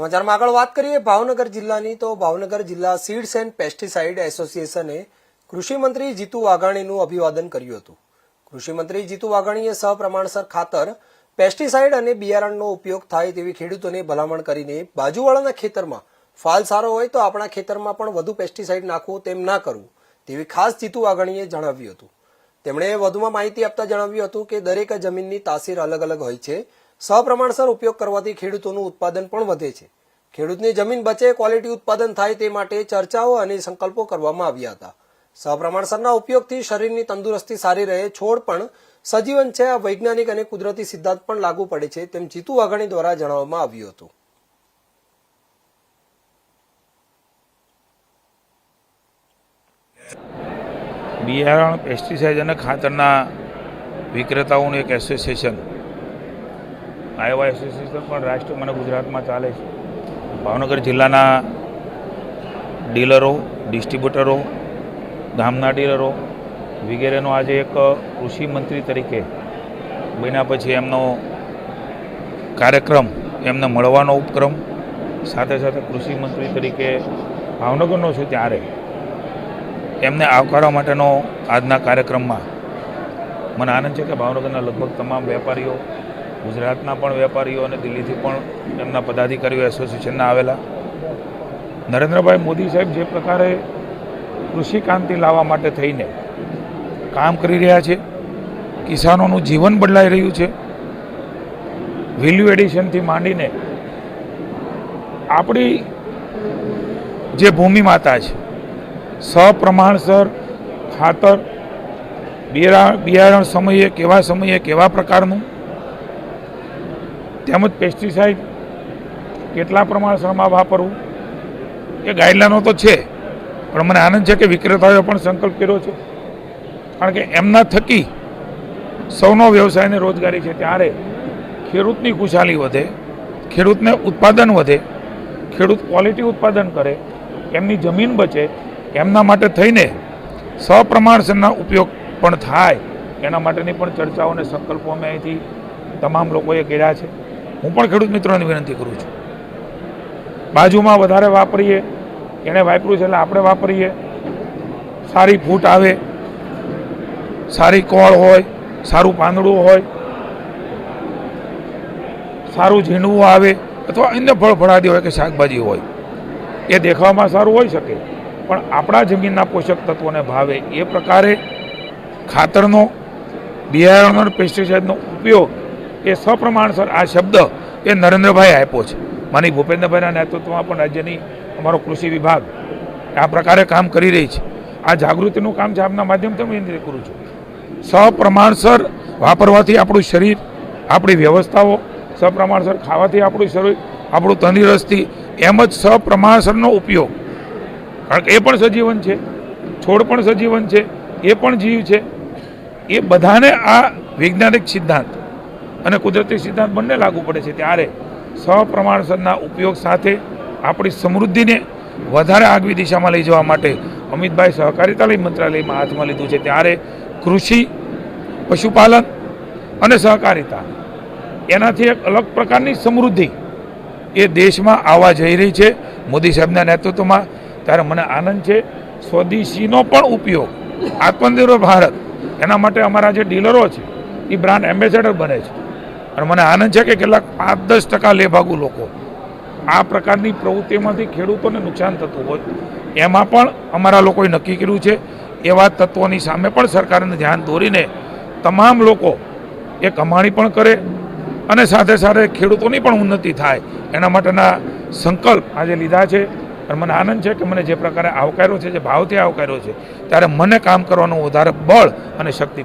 સમાચારમાં આગળ વાત કરીએ ભાવનગર જિલ્લાની તો ભાવનગર જિલ્લા સીડ્સ એન્ડ પેસ્ટિસાઇડ એસોસિએશને કૃષિમંત્રી જીતુ વાઘાણીનું અભિવાદન કર્યું હતું। કૃષિમંત્રી જીતુ વાઘાણીએ સપ્રમાણસર ખાતર, પેસ્ટિસાઇડ અને બિયારણનો ઉપયોગ થાય તેવી ખેડૂતોને ભલામણ કરીને બાજુવાળાના ખેતરમાં ફાલ સારો હોય તો આપણા ખેતરમાં પણ વધુ પેસ્ટિસાઇડ નાખવું તેમ ના કરવું તેવી ખાસ જીતુ વાઘાણીએ જણાવ્યું હતું। તેમણે વધુમાં માહિતી આપતા જણાવ્યું હતું કે દરેક જમીનની તાસીર અલગ અલગ હોય છે। સપ્રમાણસર ઉપયોગ કરવાથી ખેડૂતોનું ઉત્પાદન પણ વધે છે। ખેડૂતની જમીન બચે, ક્વોલિટી ઉત્પાદન થાય તે માટે ચર્ચાઓ અને સંકલ્પો કરવામાં આવ્યા હતા। સપ્રમાણસરના ઉપયોગથી શરીરની તંદુરસ્તી સારી રહે, છોડ પણ સજીવન છે, આ વૈજ્ઞાનિક અને કુદરતી સિદ્ધાંત પણ લાગુ પડે છે તેમ જીતુ વાઘાણી દ્વારા જણાવવામાં આવ્યું હતું। બિયારણ, પેસ્ટિસાઇડ અને ખાતરના વિક્રેતાઓનું એક એસોસિએશન, આવા એસોસિએશન પણ રાષ્ટ્રમાં અને ગુજરાતમાં ચાલે છે। ભાવનગર જિલ્લાના ડીલરો, ડિસ્ટ્રીબ્યુટરો, ગામના ડીલરો વગેરેનો આજે એક કૃષિ મંત્રી તરીકે બન્યા પછી એમનો કાર્યક્રમ, એમને મળવાનો ઉપક્રમ, સાથે સાથે કૃષિ મંત્રી તરીકે ભાવનગરનો છું ત્યારે એમને આવકારવા માટેનો આજના કાર્યક્રમમાં મને આનંદ છે કે ભાવનગરના લગભગ તમામ વેપારીઓ, ગુજરાતના પણ વેપારીઓ અને દિલ્હીથી પણ એમના પદાધિકારીઓ એસોસિએશનના આવેલા। નરેન્દ્રભાઈ મોદી સાહેબ જે પ્રકારે કૃષિ ક્રાંતિ લાવવા માટે થઈને કામ કરી રહ્યા છે, કિસાનોનું જીવન બદલાઈ રહ્યું છે, વેલ્યુ એડિશનથી માંડીને આપણી જે ભૂમિ માતા છે, સપ્રમાણસર ખાતર, બિયારણ સમયે કેવા પ્રકારનું, તેમજ પેસ્ટિસાઇડ કેટલા પ્રમાણસરમાં વાપરવું એ ગાઈડલાઈનો તો છે, પણ મને આનંદ છે કે વિક્રેતાઓએ પણ સંકલ્પ કર્યો છે, કારણ કે એમના થકી સૌનો વ્યવસાય અને રોજગારી છે। ત્યારે ખેડૂતની ખુશાલી વધે, ખેડૂતને ઉત્પાદન વધે, ખેડૂત ક્વોલિટી ઉત્પાદન કરે, એમની જમીન બચે, એમના માટે થઈને સપ્રમાણસરના ઉપયોગ પણ થાય, એના માટેની પણ ચર્ચાઓ અને સંકલ્પો અમે અહીંથી તમામ લોકોએ કર્યા છે। હું પણ ખેડૂત મિત્રોને વિનંતી કરું છું, બાજુમાં વધારે વાપરીએ, એણે વાપર્યું છે એટલે આપણે વાપરીએ, સારી ફૂટ આવે, સારી કોળ હોય, સારું પાંદડું હોય, સારું ઝીંડવું આવે, અથવા અન્ય ફળફળાદી હોય કે શાકભાજી હોય, એ દેખાવામાં સારું હોઈ શકે, પણ આપણા જમીનના પોષક તત્વોને ભાવે એ પ્રકારે ખાતરનો, બિયારણનો, પેસ્ટિસાઇડનો ઉપયોગ એ સપ્રમાણસર, આ શબ્દ એ નરેન્દ્રભાઈ આપ્યો છે। માની ભૂપેન્દ્રભાઈના નેતૃત્વમાં પણ રાજ્યની અમારો કૃષિ વિભાગ આ પ્રકારે કામ કરી રહી છે। આ જાગૃતિનું કામ છે, આપના માધ્યમથી હું વિનંતી કરું છું, સપ્રમાણસર વાપરવાથી આપણું શરીર, આપણી વ્યવસ્થાઓ, સપ્રમાણસર ખાવાથી આપણું શરીર, આપણું તંદુરસ્તી, એમ જ સપ્રમાણસરનો ઉપયોગ, કારણ કે એ પણ સજીવન છે, છોડ પણ સજીવન છે, એ પણ જીવ છે, એ બધાને આ વૈજ્ઞાનિક સિદ્ધાંત અને કુદરતી સિદ્ધાંત બંને લાગુ પડે છે। ત્યારે સપ્રમાણસરના ઉપયોગ સાથે આપણી સમૃદ્ધિને વધારે આગવી દિશામાં લઈ જવા માટે અમિતભાઈ સહકારિતા મંત્રાલયમાં હાથમાં લીધું છે। ત્યારે કૃષિ, પશુપાલન અને સહકારિતા, એનાથી એક અલગ પ્રકારની સમૃદ્ધિ એ દેશમાં આવવા જઈ રહી છે મોદી સાહેબના નેતૃત્વમાં। ત્યારે મને આનંદ છે, સ્વદેશીનો પણ ઉપયોગ, આત્મનિર્ભર ભારત, એના માટે અમારા જે ડીલરો છે એ બ્રાન્ડ એમ્બેસેડર બને છે, અને મને આનંદ છે કે કેટલાક 5-10% લેભાગુ લોકો આ પ્રકારની પ્રવૃત્તિમાંથી ખેડૂતોને નુકસાન થતું હોય, એમાં પણ અમારા લોકોએ નક્કી કર્યું છે એવા તત્વોની સામે પણ સરકારને ધ્યાન દોરીને તમામ લોકો એ કમાણી પણ કરે અને સાથે સાથે ખેડૂતોની પણ ઉન્નતિ થાય, એના માટેના સંકલ્પ આજે લીધા છે। અને મને આનંદ છે કે મને જે પ્રકારે આવકાર્યો છે, જે ભાવથી આવકાર્યો છે, ત્યારે મને કામ કરવાનું વધારે બળ અને શક્તિ